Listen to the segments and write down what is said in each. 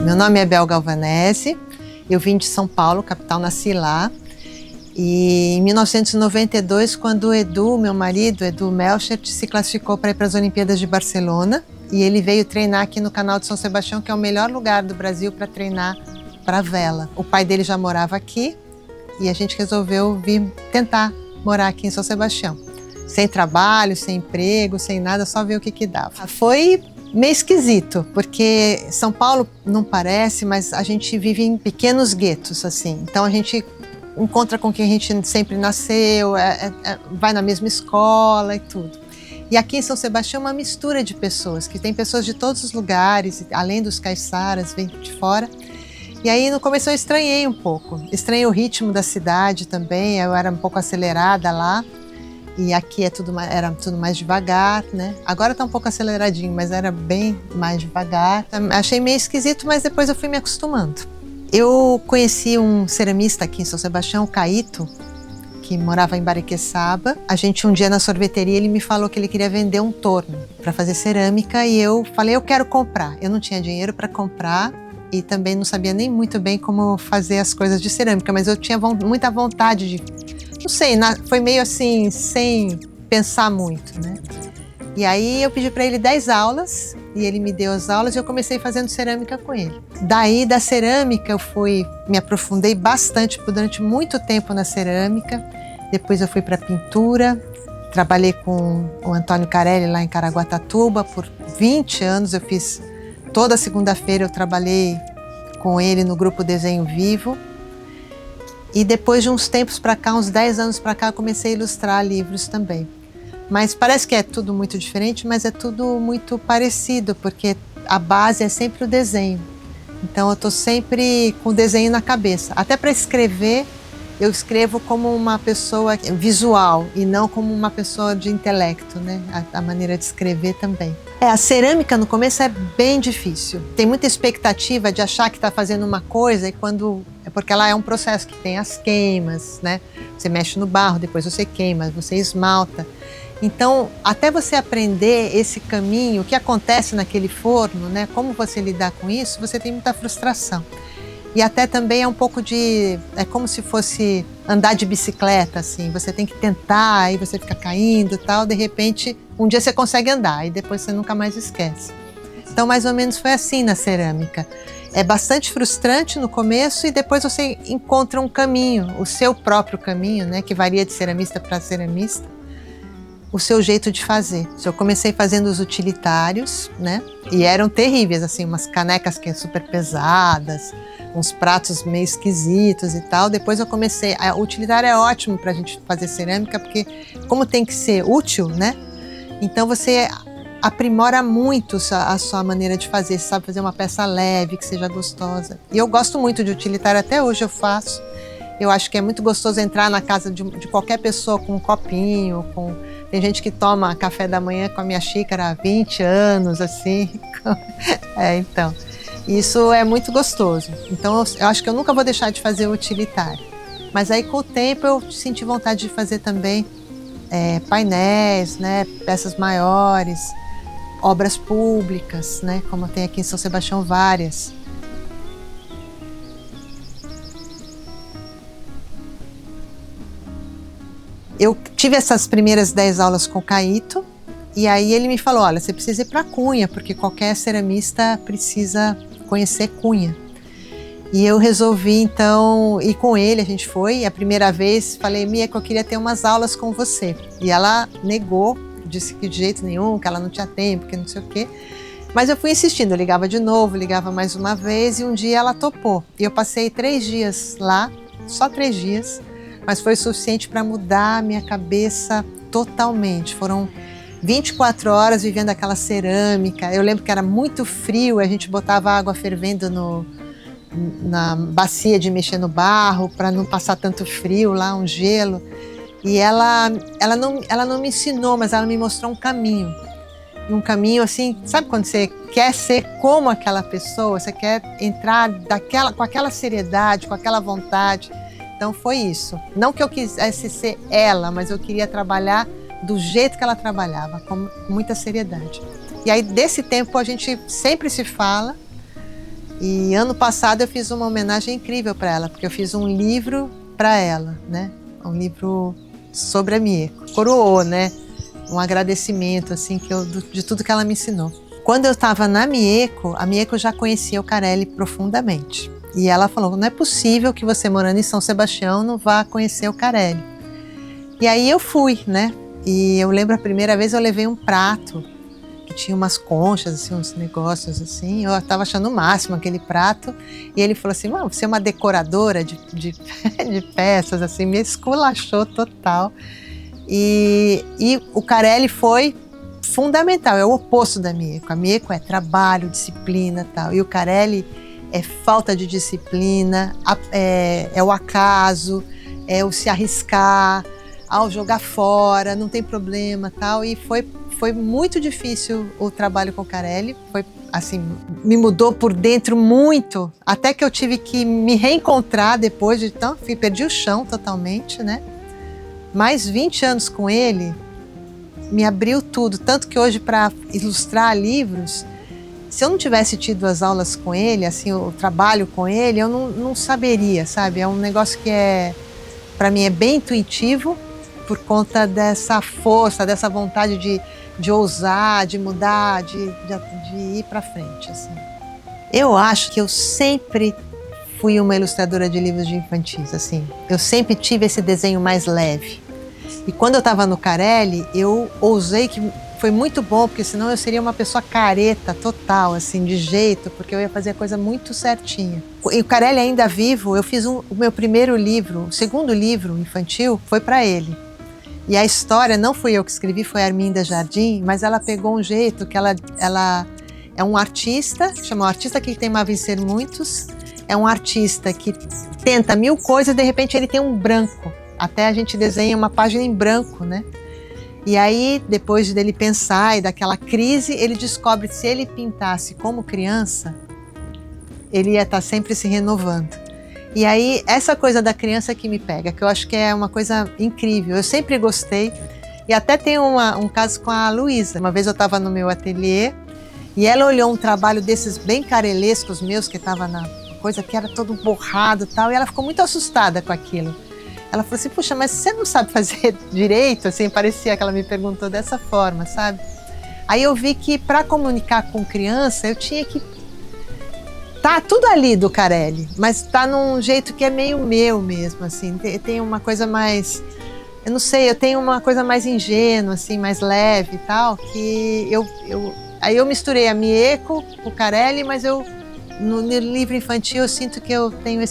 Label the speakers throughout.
Speaker 1: Meu nome é Bel Galvanese, eu vim de São Paulo, capital, nasci lá. E em 1992, quando o Edu, meu marido, Edu Melchert, se classificou para ir para as Olimpíadas de Barcelona, e ele veio treinar aqui no Canal de São Sebastião, que é o melhor lugar do Brasil para treinar para vela. O pai dele já morava aqui e a gente resolveu vir tentar morar aqui em São Sebastião. Sem trabalho, sem emprego, sem nada, só ver o que dava. Foi meio esquisito, porque São Paulo não parece, mas a gente vive em pequenos guetos, assim. Então a gente encontra com quem a gente sempre nasceu, vai na mesma escola e tudo. E aqui em São Sebastião é uma mistura de pessoas, que tem pessoas de todos os lugares, além dos caiçaras, vem de fora. E aí no começo eu estranhei um pouco, estranhei o ritmo da cidade também, eu era um pouco acelerada lá. E aqui era tudo mais devagar, né? Agora tá um pouco aceleradinho, mas era bem mais devagar. Achei meio esquisito, mas depois eu fui me acostumando. Eu conheci um ceramista aqui em São Sebastião, o Caíto, que morava em Bariqueçaba. A gente um dia na sorveteria, ele me falou que ele queria vender um torno para fazer cerâmica e eu falei, eu quero comprar. Eu não tinha dinheiro para comprar e também não sabia nem muito bem como fazer as coisas de cerâmica, mas eu tinha muita vontade de... Não sei, foi meio assim, sem pensar muito, né? E aí eu pedi para ele 10 aulas, e ele me deu as aulas e eu comecei fazendo cerâmica com ele. Daí, da cerâmica, eu me aprofundei bastante, durante muito tempo na cerâmica. Depois eu fui para pintura, trabalhei com o Antônio Carelli lá em Caraguatatuba por 20 anos. Eu fiz, toda segunda-feira eu trabalhei com ele no grupo Desenho Vivo. E depois de uns tempos para cá, uns 10 anos para cá, eu comecei a ilustrar livros também. Mas parece que é tudo muito diferente, mas é tudo muito parecido, porque a base é sempre o desenho. Então eu estou sempre com o desenho na cabeça. Até para escrever, eu escrevo como uma pessoa visual e não como uma pessoa de intelecto, né? A maneira de escrever também. A cerâmica no começo é bem difícil. Tem muita expectativa de achar que está fazendo uma coisa é porque ela é um processo que tem as queimas, né? Você mexe no barro, depois você queima, você esmalta. Então, até você aprender esse caminho, o que acontece naquele forno, né? Como você lidar com isso, você tem muita frustração. E até também é um pouco é como se fosse andar de bicicleta, assim. Você tem que tentar, aí você fica caindo e tal. De repente, um dia você consegue andar e depois você nunca mais esquece. Então, mais ou menos foi assim na cerâmica. É bastante frustrante no começo e depois você encontra um caminho, o seu próprio caminho, né? Que varia de ceramista para ceramista. O seu jeito de fazer. Eu comecei fazendo os utilitários, né? E eram terríveis, assim, umas canecas que super pesadas, uns pratos meio esquisitos e tal. Depois eu comecei... O utilitário é ótimo pra gente fazer cerâmica, porque como tem que ser útil, né? Então você aprimora muito a sua maneira de fazer. Você sabe fazer uma peça leve, que seja gostosa. E eu gosto muito de utilitário, até hoje eu faço. Eu acho que é muito gostoso entrar na casa de qualquer pessoa com um copinho, Tem gente que toma café da manhã com a minha xícara há 20 anos, assim. Então, isso é muito gostoso. Então, eu acho que eu nunca vou deixar de fazer o utilitário. Mas aí, com o tempo, eu senti vontade de fazer também painéis, né, peças maiores, obras públicas, né, como tem aqui em São Sebastião várias. Eu tive essas primeiras 10 aulas com o Caíto, e aí ele me falou, olha, você precisa ir para Cunha, porque qualquer ceramista precisa conhecer Cunha. E eu resolvi, então, ir com ele, a gente foi, e a primeira vez falei, Mia, que eu queria ter umas aulas com você. E ela negou, disse que de jeito nenhum, que ela não tinha tempo, que não sei o quê. Mas eu fui insistindo, eu ligava de novo, ligava mais uma vez, e um dia ela topou. E eu passei 3 dias lá, só 3 dias, mas foi suficiente para mudar a minha cabeça totalmente. Foram 24 horas vivendo aquela cerâmica. Eu lembro que era muito frio, a gente botava água fervendo na bacia de mexer no barro para não passar tanto frio lá, um gelo. E ela não me ensinou, mas ela me mostrou um caminho. E um caminho assim, sabe quando você quer ser como aquela pessoa, você quer entrar com aquela seriedade, com aquela vontade. Então foi isso. Não que eu quisesse ser ela, mas eu queria trabalhar do jeito que ela trabalhava, com muita seriedade. E aí desse tempo a gente sempre se fala. E ano passado eu fiz uma homenagem incrível para ela, porque eu fiz um livro para ela, né? Um livro sobre a Mieko. Coroou, né? Um agradecimento assim de tudo que ela me ensinou. Quando eu estava na Mieko, a Mieko já conhecia o Carelli profundamente. E ela falou: não é possível que você morando em São Sebastião não vá conhecer o Carelli. E aí eu fui, né? E eu lembro a primeira vez eu levei um prato que tinha umas conchas, assim, uns negócios assim. Eu estava achando o máximo aquele prato. E ele falou assim: você é uma decoradora de peças, assim, me esculachou total. E o Carelli foi fundamental, é o oposto da Mieko. A Mieko é trabalho, disciplina e tal. E o Carelli é falta de disciplina, é o acaso, é o se arriscar, ao jogar fora, não tem problema tal. E foi muito difícil o trabalho com o Carelli. Foi assim, me mudou por dentro muito, até que eu tive que me reencontrar depois de perdi o chão totalmente, né? Mais 20 anos com ele me abriu tudo, tanto que hoje para ilustrar livros, se eu não tivesse tido as aulas com ele, assim, o trabalho com ele, eu não saberia, sabe? É um negócio que para mim é bem intuitivo, por conta dessa força, dessa vontade de ousar, de mudar, de ir para frente, assim. Eu acho que eu sempre fui uma ilustradora de livros de infantis, assim. Eu sempre tive esse desenho mais leve. E quando eu estava no Carelli, eu ousei, que foi muito bom, porque senão eu seria uma pessoa careta total, assim, de jeito, porque eu ia fazer a coisa muito certinha. E o Carelli ainda vivo, eu fiz o meu primeiro livro, o segundo livro infantil, foi para ele. E a história, não fui eu que escrevi, foi a Arminda Jardim, mas ela pegou um jeito que ela é um artista, chama o artista que tem a vencer muitos, é um artista que tenta 1000 coisas e de repente ele tem um branco. Até a gente desenha uma página em branco, né? E aí, depois dele pensar e daquela crise, ele descobre que se ele pintasse como criança, ele ia estar sempre se renovando. E aí, essa coisa da criança que me pega, que eu acho que é uma coisa incrível. Eu sempre gostei. E até tem um caso com a Luísa. Uma vez eu estava no meu ateliê e ela olhou um trabalho desses bem carelescos meus, que estava na coisa que era todo borrado e tal, e ela ficou muito assustada com aquilo. Ela falou assim: puxa, mas você não sabe fazer direito? Assim, parecia que ela me perguntou dessa forma, sabe? Aí eu vi que para comunicar com criança, eu tinha que... Tá tudo ali do Carelli, mas tá num jeito que é meio meu mesmo, assim. Tem uma coisa mais... Eu não sei, eu tenho uma coisa mais ingênua, assim, mais leve e tal, que aí eu misturei a Mieko, o Carelli, mas no livro infantil eu sinto que eu tenho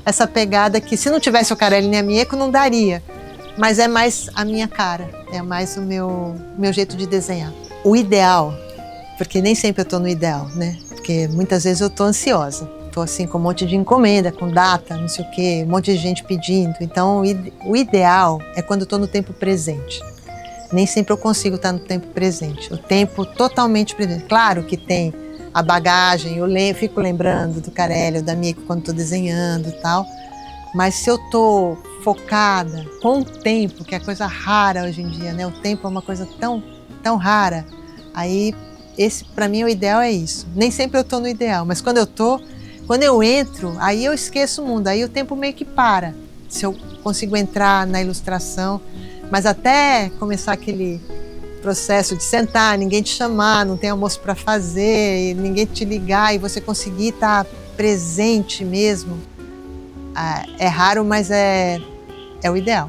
Speaker 1: essa pegada que, se não tivesse o Carelli nem a Mieko, não daria. Mas é mais a minha cara, é mais o meu jeito de desenhar. O ideal, porque nem sempre eu estou no ideal, né? Porque muitas vezes eu estou ansiosa. Estou assim com um monte de encomenda, com data, não sei o quê, um monte de gente pedindo. Então o ideal é quando eu estou no tempo presente. Nem sempre eu consigo estar no tempo presente. O tempo totalmente presente. Claro que tem a bagagem, eu fico lembrando do Carelli ou da Mieko quando estou desenhando e tal, mas se eu estou focada com o tempo, que é coisa rara hoje em dia, né? O tempo é uma coisa tão, tão rara, aí esse para mim o ideal é isso. Nem sempre eu estou no ideal, mas quando eu entro, aí eu esqueço o mundo, aí o tempo meio que para, se eu consigo entrar na ilustração, mas até começar aquele processo de sentar, ninguém te chamar, não tem almoço para fazer, ninguém te ligar e você conseguir estar presente mesmo, é raro, mas é o ideal.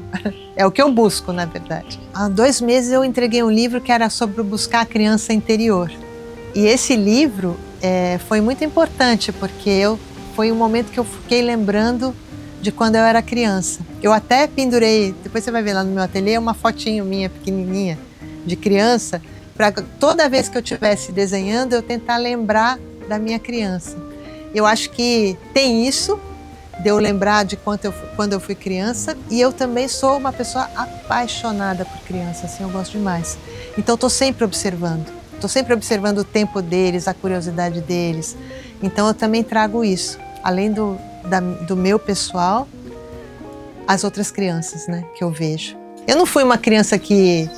Speaker 1: É o que eu busco, na verdade. Há 2 meses eu entreguei um livro que era sobre buscar a criança interior. E esse livro foi muito importante, porque foi um momento que eu fiquei lembrando de quando eu era criança. Eu até pendurei, depois você vai ver lá no meu ateliê, uma fotinho minha pequenininha, de criança, para toda vez que eu estivesse desenhando, eu tentar lembrar da minha criança. Eu acho que tem isso, de eu lembrar de quando eu fui criança, e eu também sou uma pessoa apaixonada por criança, assim, eu gosto demais. Então estou sempre observando o tempo deles, a curiosidade deles. Então eu também trago isso, além do meu pessoal, as outras crianças, né, que eu vejo. Eu não fui uma criança que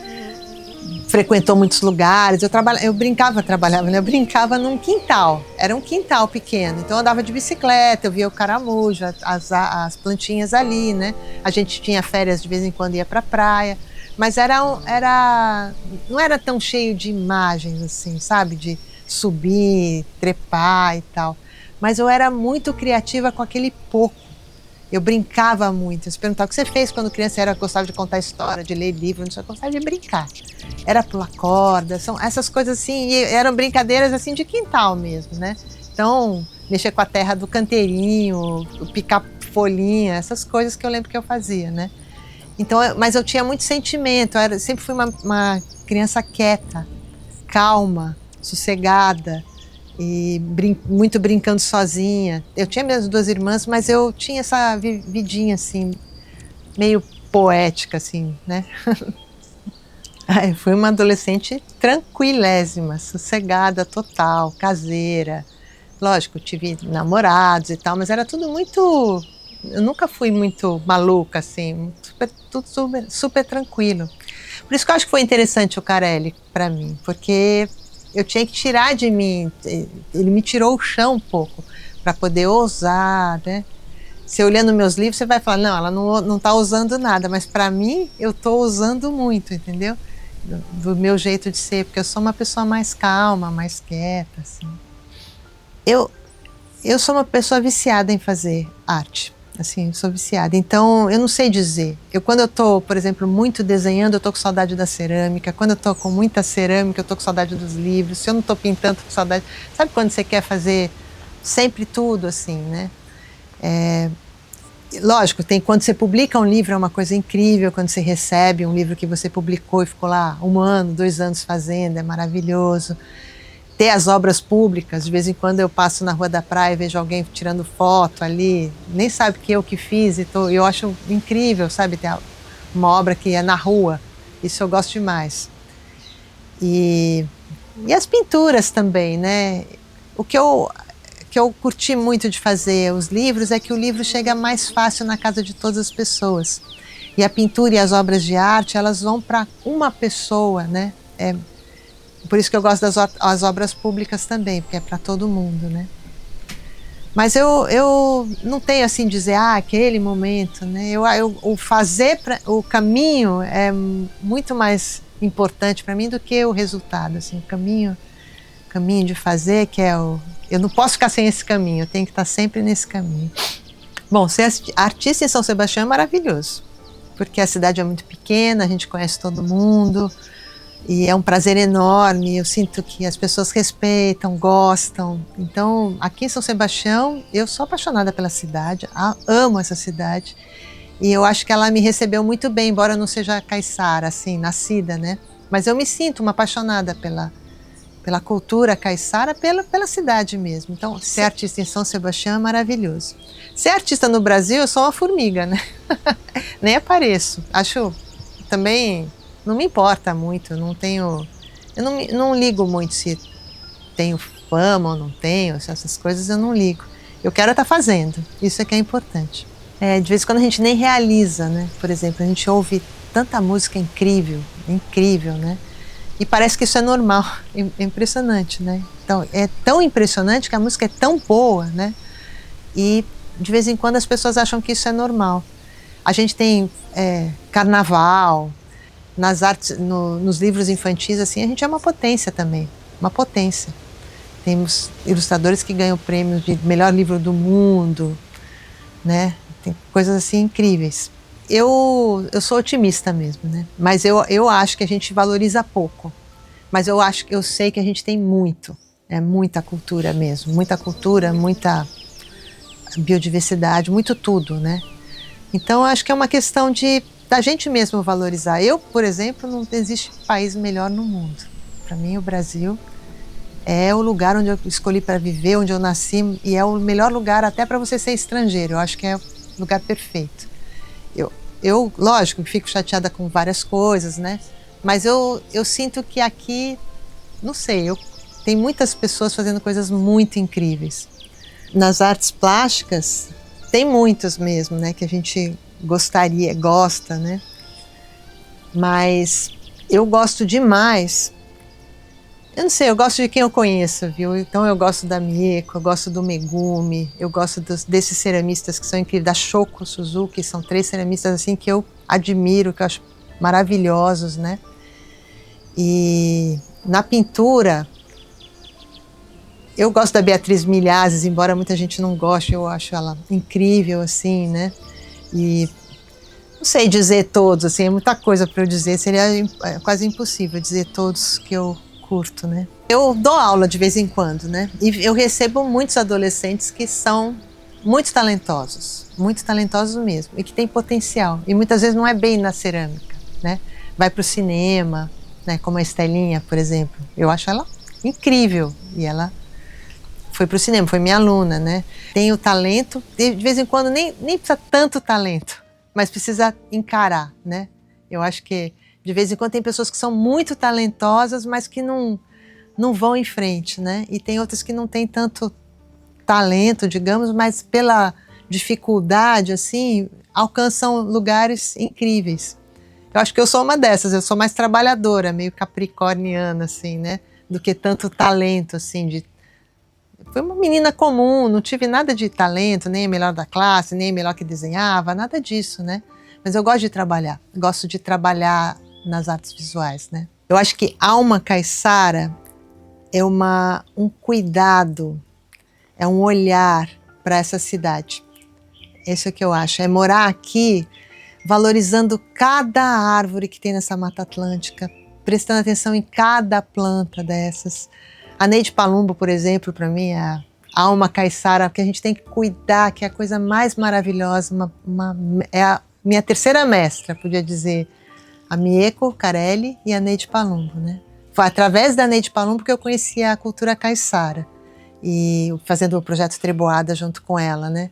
Speaker 1: frequentou muitos lugares, eu brincava num quintal, era um quintal pequeno, então eu andava de bicicleta, eu via o caramujo, as plantinhas ali, né? A gente tinha férias, de vez em quando ia pra praia, mas não era tão cheio de imagens assim, sabe? De subir, trepar e tal, mas eu era muito criativa com aquele pouco. Eu brincava muito. Você perguntava o que você fez quando criança, gostava de contar história, de ler livro, não sei, gostava de brincar. Era pular corda, são essas coisas assim, e eram brincadeiras assim de quintal mesmo, né? Então, mexer com a terra do canteirinho, picar folhinha, essas coisas que eu lembro que eu fazia, né? Então, mas eu tinha muito sentimento, sempre fui uma criança quieta, calma, sossegada, e muito brincando sozinha. Eu tinha minhas duas irmãs, mas eu tinha essa vidinha assim, meio poética assim, né? Eu fui uma adolescente tranquilésima, sossegada total, caseira. Lógico, tive namorados e tal, mas era tudo muito... Eu nunca fui muito maluca, assim, tudo super tranquilo. Por isso que eu acho que foi interessante o Carelli para mim, porque eu tinha que tirar de mim, ele me tirou o chão um pouco, para poder ousar, né? Você olhando meus livros, você vai falar, não, ela não está usando nada, mas para mim, eu estou usando muito, entendeu? Do meu jeito de ser, porque eu sou uma pessoa mais calma, mais quieta, assim. Eu sou uma pessoa viciada em fazer arte, assim, sou viciada. Então, eu não sei dizer. Quando eu tô, por exemplo, muito desenhando, eu tô com saudade da cerâmica. Quando eu tô com muita cerâmica, eu tô com saudade dos livros. Se eu não tô pintando, tô com saudade... Sabe quando você quer fazer sempre tudo, assim, né? Lógico, quando você publica um livro é uma coisa incrível, quando você recebe um livro que você publicou e ficou lá 1 ano, 2 anos fazendo, é maravilhoso. Ter as obras públicas, de vez em quando eu passo na Rua da Praia e vejo alguém tirando foto ali, nem sabe que eu que fiz, eu acho incrível, sabe, ter uma obra que é na rua, isso eu gosto demais. E as pinturas também, né? O que eu curti muito de fazer os livros é que o livro chega mais fácil na casa de todas as pessoas. E a pintura e as obras de arte, elas vão para uma pessoa, né? Por isso que eu gosto das obras públicas também, porque é para todo mundo, né? Mas eu não tenho assim dizer, aquele momento, né? O caminho é muito mais importante para mim do que o resultado, assim, o caminho de fazer, que é eu não posso ficar sem esse caminho, eu tenho que estar sempre nesse caminho. Bom, ser artista em São Sebastião é maravilhoso, porque a cidade é muito pequena, a gente conhece todo mundo, e é um prazer enorme, eu sinto que as pessoas respeitam, gostam. Então, aqui em São Sebastião, eu sou apaixonada pela cidade, amo essa cidade, e eu acho que ela me recebeu muito bem, embora eu não seja caiçara, assim, nascida, né? Mas eu me sinto uma apaixonada pela cultura caiçara, pela cidade mesmo. Então, ser artista em São Sebastião é maravilhoso. Ser artista no Brasil, eu sou uma formiga, né? Nem apareço. Acho também... Não me importa muito, eu não ligo muito se tenho fama ou não tenho, essas coisas eu não ligo. Eu quero estar fazendo, isso é que é importante. De vez em quando a gente nem realiza, né? Por exemplo, a gente ouve tanta música incrível, né? E parece que isso é normal, é impressionante, né? Então, é tão impressionante que a música é tão boa, né? E de vez em quando as pessoas acham que isso é normal. A gente tem carnaval, nas artes, nos livros infantis, assim, a gente é uma potência também, uma potência. Temos ilustradores que ganham prêmios de melhor livro do mundo, né? Tem coisas assim incríveis. Eu sou otimista mesmo, né? Mas eu acho que a gente valoriza pouco. Mas eu sei que a gente tem muito, muita cultura mesmo, muita biodiversidade, muito tudo, né? Então, acho que é uma questão da gente mesmo valorizar. Eu, por exemplo, não existe país melhor no mundo. Para mim, o Brasil É o lugar onde eu escolhi para viver, onde eu nasci, e é o melhor lugar até para você ser estrangeiro. Eu acho que é o lugar perfeito. Lógico, fico chateada com várias coisas, né? Mas eu sinto que aqui, não sei, tem muitas pessoas fazendo coisas muito incríveis. Nas artes plásticas, tem muitos mesmo, né? Que a gente gosta, né? Mas eu gosto demais. Eu não sei, eu gosto de quem eu conheço, viu? Então eu gosto da Mieko, eu gosto do Megumi, eu gosto desses ceramistas que são incríveis, da Shoko Suzuki, são 3 ceramistas assim que eu admiro, que eu acho maravilhosos, né? E na pintura, eu gosto da Beatriz Milhazes, embora muita gente não goste, eu acho ela incrível, assim, né? E não sei dizer todos, assim, é muita coisa para eu dizer, seria quase impossível dizer todos que eu curto, né? Eu dou aula de vez em quando, né? E eu recebo muitos adolescentes que são muito talentosos mesmo, e que têm potencial. E muitas vezes não é bem na cerâmica, né? Vai para o cinema, né? Como a Estelinha, por exemplo. Eu acho ela incrível, e ela foi para o cinema, foi minha aluna, né? Tem o talento, de vez em quando nem precisa tanto talento, mas precisa encarar, né? Eu acho que de vez em quando tem pessoas que são muito talentosas, mas que não vão em frente, né? E tem outras que não têm tanto talento, digamos, mas pela dificuldade, assim, alcançam lugares incríveis. Eu acho que eu sou uma dessas, eu sou mais trabalhadora, meio capricorniana, assim, né? Do que tanto talento, assim, Fui uma menina comum, não tive nada de talento, nem a melhor da classe, nem a melhor que desenhava, nada disso, né? Mas eu gosto de trabalhar nas artes visuais, né? Eu acho que Alma Caiçara é um cuidado, é um olhar para essa cidade. Isso é o que eu acho, é morar aqui valorizando cada árvore que tem nessa Mata Atlântica, prestando atenção em cada planta dessas. A Neide Palumbo, por exemplo, para mim é a Alma Caiçara, que a gente tem que cuidar, que é a coisa mais maravilhosa, é a minha terceira mestra, podia dizer, a Mieko Carelli e a Neide Palumbo, né? Foi através da Neide Palumbo que eu conheci a cultura caiçara, e fazendo o projeto Treboada junto com ela, né?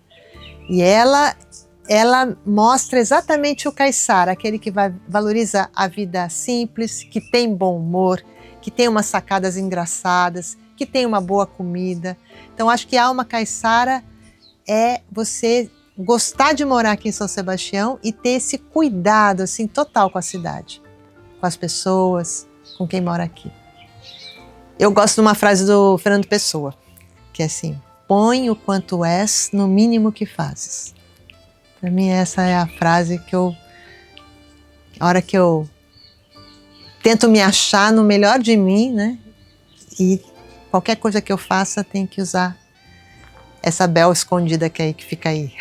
Speaker 1: E ela mostra exatamente o caiçara, aquele que valoriza a vida simples, que tem bom humor, que tem umas sacadas engraçadas, que tem uma boa comida. Então acho que a Alma Caiçara é você gostar de morar aqui em São Sebastião e ter esse cuidado assim total com a cidade, com as pessoas, com quem mora aqui. Eu gosto de uma frase do Fernando Pessoa, que é assim: põe o quanto és no mínimo que fazes. Para mim essa é a frase que a hora que eu tento me achar no melhor de mim, né? E qualquer coisa que eu faça tem que usar essa Bel escondida que fica aí.